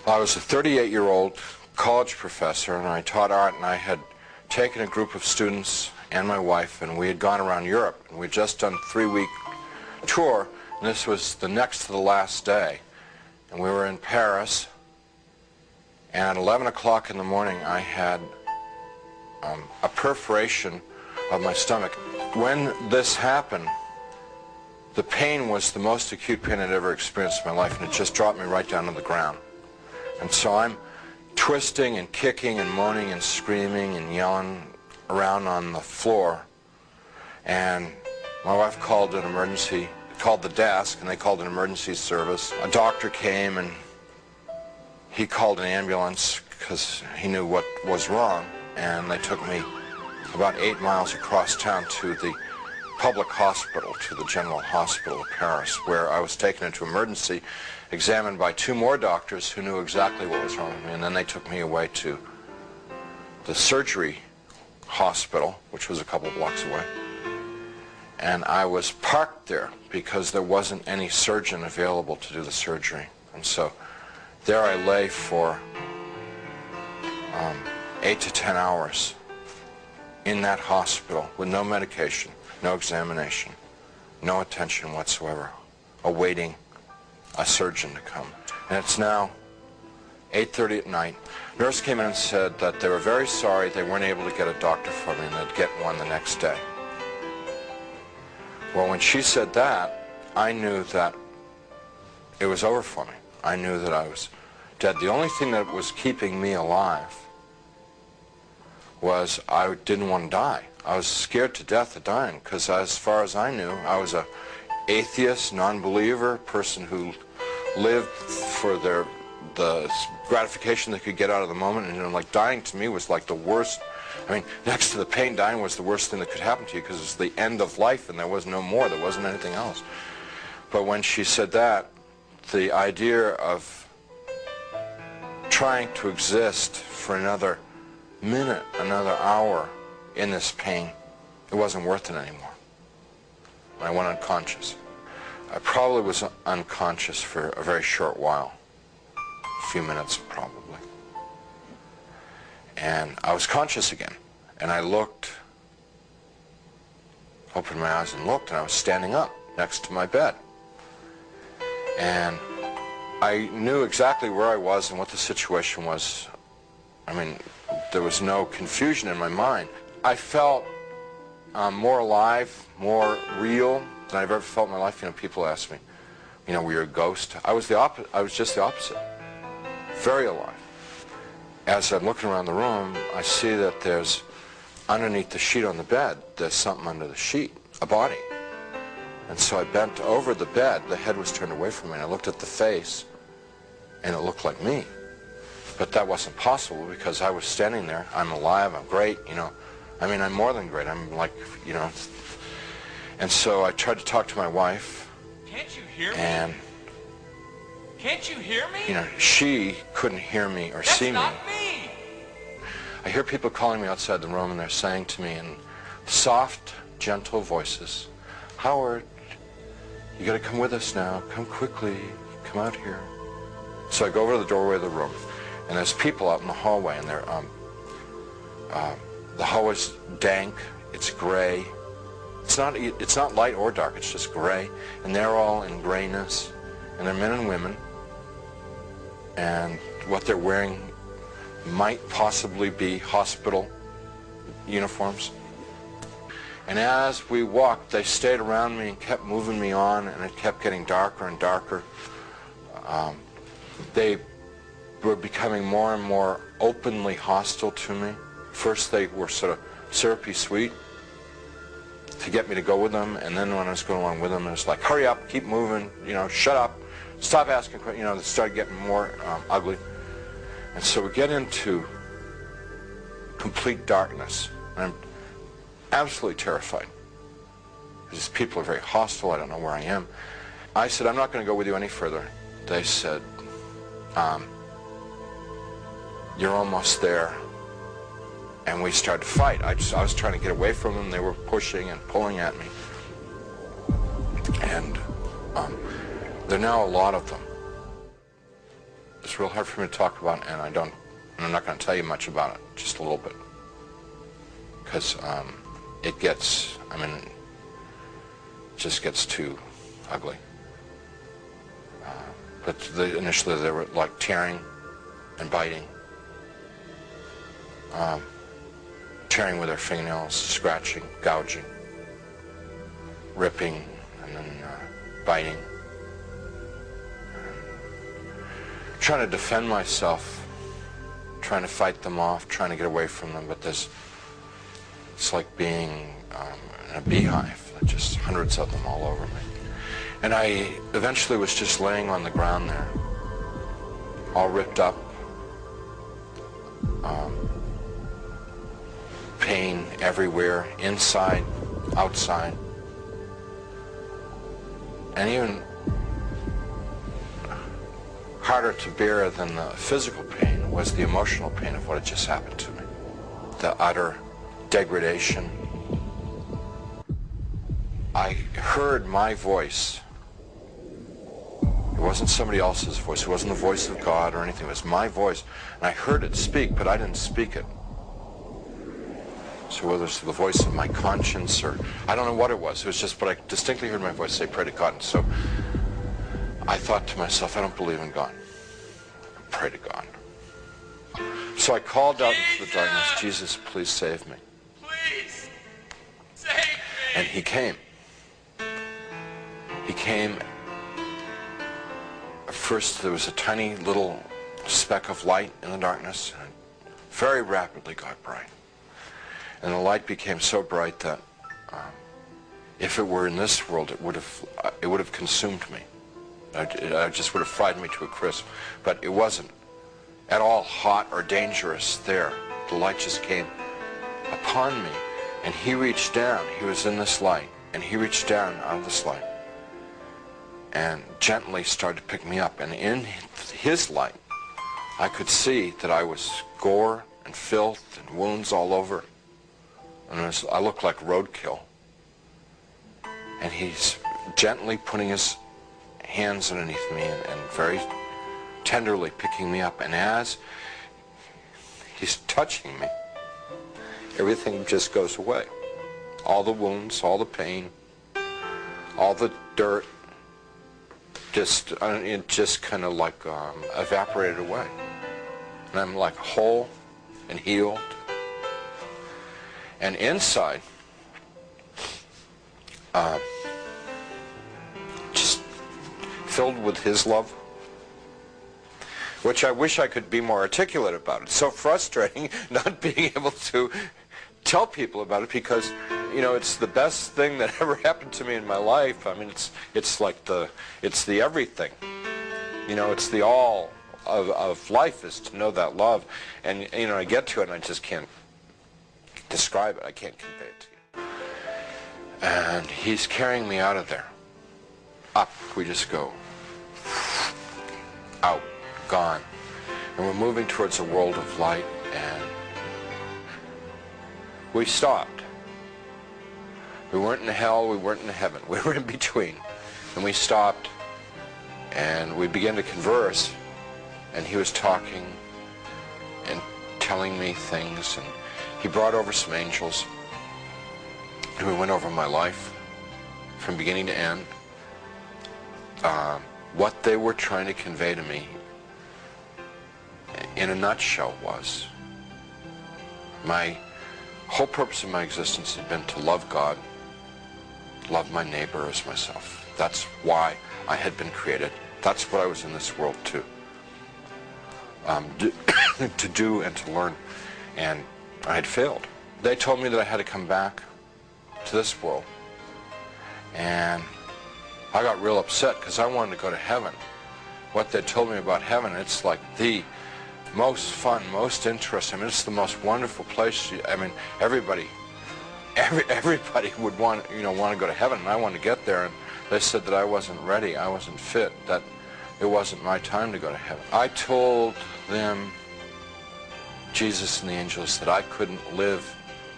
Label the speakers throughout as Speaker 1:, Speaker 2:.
Speaker 1: I was a 38-year-old college professor, and I taught art, and I had taken a group of students and my wife, and we had gone around Europe, and we'd just done a 3-week tour, and this was the next to the last day. And we were in Paris, and at 11 o'clock in the morning I had a perforation of my stomach. When this happened, the pain was the most acute pain I'd ever experienced in my life, and it just dropped me right down to the ground. And so I'm twisting and kicking and moaning and screaming and yelling around on the floor, and my wife called the desk, and they called an emergency service. A doctor came, and he called an ambulance because he knew what was wrong, and they took me about 8 miles across town to the public hospital, to the General Hospital of Paris, where I was taken into emergency, examined by 2 more doctors who knew exactly what was wrong with me, and then they took me away to the surgery hospital, which was a couple blocks away. And I was parked there because there wasn't any surgeon available to do the surgery. And so there I lay for 8 to 10 hours in that hospital with no medication, no examination, no attention whatsoever, awaiting a surgeon to come. And it's now 8:30 at night. Nurse came in and said that they were very sorry they weren't able to get a doctor for me, and they'd get one the next day. Well, when she said that, I knew that it was over for me. I knew that I was dead. The only thing that was keeping me alive was I didn't want to die. I was scared to death of dying, because as far as I knew, I was an atheist, non-believer, person who lived for the gratification they could get out of the moment, and like dying to me was like the worst. I mean, next to the pain, dying was the worst thing that could happen to you, because it was the end of life and there was no more, there wasn't anything else. But when she said that, the idea of trying to exist for another minute, another hour in this pain, it wasn't worth it anymore. I went unconscious. I probably was unconscious for a very short while, a few minutes probably. And I was conscious again, and I looked, opened my eyes and looked, and I was standing up next to my bed. And I knew exactly where I was and what the situation was. I mean, there was no confusion in my mind. I felt more alive, more real than I've ever felt in my life. You know, people ask me, you know, were you a ghost? I was just the opposite. Very alive. As I'm looking around the room, I see that there's, underneath the sheet on the bed, there's something under the sheet, a body. And so I bent over the bed, the head was turned away from me, and I looked at the face, and it looked like me. But that wasn't possible, because I was standing there, I'm alive, I'm great, you know. I mean, I'm more than great, I'm like, you know. And so I tried to talk to my wife.
Speaker 2: Can't you hear me?
Speaker 1: And
Speaker 2: can't you hear me?
Speaker 1: You know, she couldn't hear me or see me.
Speaker 2: That's not me.
Speaker 1: I hear people calling me outside the room, and they're saying to me in soft, gentle voices, "Howard, you got to come with us now. Come quickly. Come out here." So I go over to the doorway of the room, and there's people out in the hallway, and they're the hallway's dank. It's gray. It's not light or dark. It's just gray, and they're all in grayness, and they're men and women. And what they're wearing might possibly be hospital uniforms. And as we walked, they stayed around me and kept moving me on, and it kept getting darker and darker. They were becoming more and more openly hostile to me. First they were sort of syrupy sweet to get me to go with them, and then when I was going along with them, it was like, hurry up, keep moving, you know, shut up. Stop asking questions. You know, they started getting more ugly. And so we get into complete darkness. And I'm absolutely terrified. These people are very hostile. I don't know where I am. I said, I'm not going to go with you any further. They said, you're almost there. And we started to fight. I was trying to get away from them. They were pushing and pulling at me. And there are now a lot of them. There's it's real hard for me to talk about, and I'm not going to tell you much about it, just a little bit. Because it just gets too ugly. But initially they were like tearing and biting. Tearing with their fingernails, scratching, gouging, ripping, and then biting. Trying to defend myself, trying to fight them off, trying to get away from them, but it's like being in a beehive, just hundreds of them all over me. And I eventually was just laying on the ground there, all ripped up, pain everywhere, inside, outside, and even harder to bear than the physical pain was the emotional pain of what had just happened to me. The utter degradation. I heard my voice. It wasn't somebody else's voice. It wasn't the voice of God or anything. It was my voice. And I heard it speak, but I didn't speak it. So whether it's the voice of my conscience or I don't know what it was. It was just, but I distinctly heard my voice say, pray to God. And so I thought to myself, I don't believe in God. Pray to God. So I called out into the darkness, Jesus, please save me.
Speaker 2: Please save me.
Speaker 1: And he came. He came. First there was a tiny little speck of light in the darkness, and it very rapidly got bright. And the light became so bright that if it were in this world, it would have consumed me. It just would have fried me to a crisp. But it wasn't at all hot or dangerous there. The light just came upon me, and he reached down. He was in this light, and he reached down out of this light and gently started to pick me up. And in his light, I could see that I was gore and filth and wounds all over. And I looked like roadkill. And he's gently putting his hands underneath me and very tenderly picking me up. And as he's touching me, everything just goes away. All the wounds, all the pain, all the dirt, it just kind of like evaporated away. And I'm like whole and healed. And inside, just filled with his love, which I wish I could be more articulate about. It's so frustrating not being able to tell people about it, because you know, it's the best thing that ever happened to me in my life. I mean, it's like it's the everything. You know, it's the all of life is to know that love. And you know, I get to it and I just can't describe it. I can't convey it to you. And he's carrying me out of there. Up we just go. Out, gone. And we're moving towards a world of light, and we stopped. We weren't in hell, we weren't in heaven. We were in between. And we stopped, and we began to converse, and he was talking and telling me things, and he brought over some angels, and we went over my life from beginning to end. What they were trying to convey to me, in a nutshell, was my whole purpose of my existence had been to love God, love my neighbor as myself. That's why I had been created. That's what I was in this world to do and to learn. And I had failed. They told me that I had to come back to this world. And I got real upset because I wanted to go to heaven. What they told me about heaven, it's like the most fun, most interesting. I mean, it's the most wonderful place. I mean, everybody would want to go to heaven, and I wanted to get there. And they said that I wasn't ready, I wasn't fit, that it wasn't my time to go to heaven. I told them, Jesus and the angels, that I couldn't live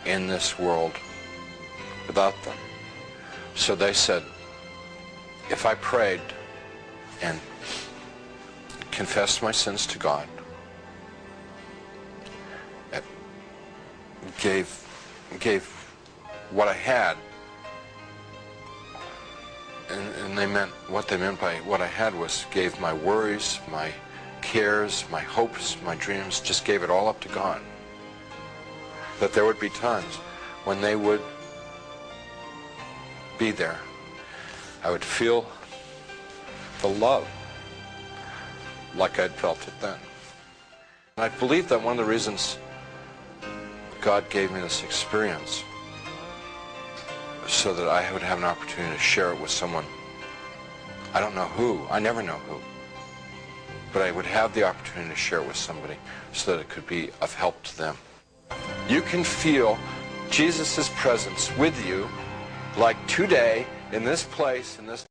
Speaker 1: in this world without them. So they said, if I prayed and confessed my sins to God, gave what I had, and what they meant by what I had was gave my worries, my cares, my hopes, my dreams, just gave it all up to God. That there would be times when they would be there. I would feel the love like I'd felt it then. And I believe that one of the reasons God gave me this experience so that I would have an opportunity to share it with someone. I don't know who. I never know who. But I would have the opportunity to share it with somebody so that it could be of help to them. You can feel Jesus' presence with you like today in this place, in this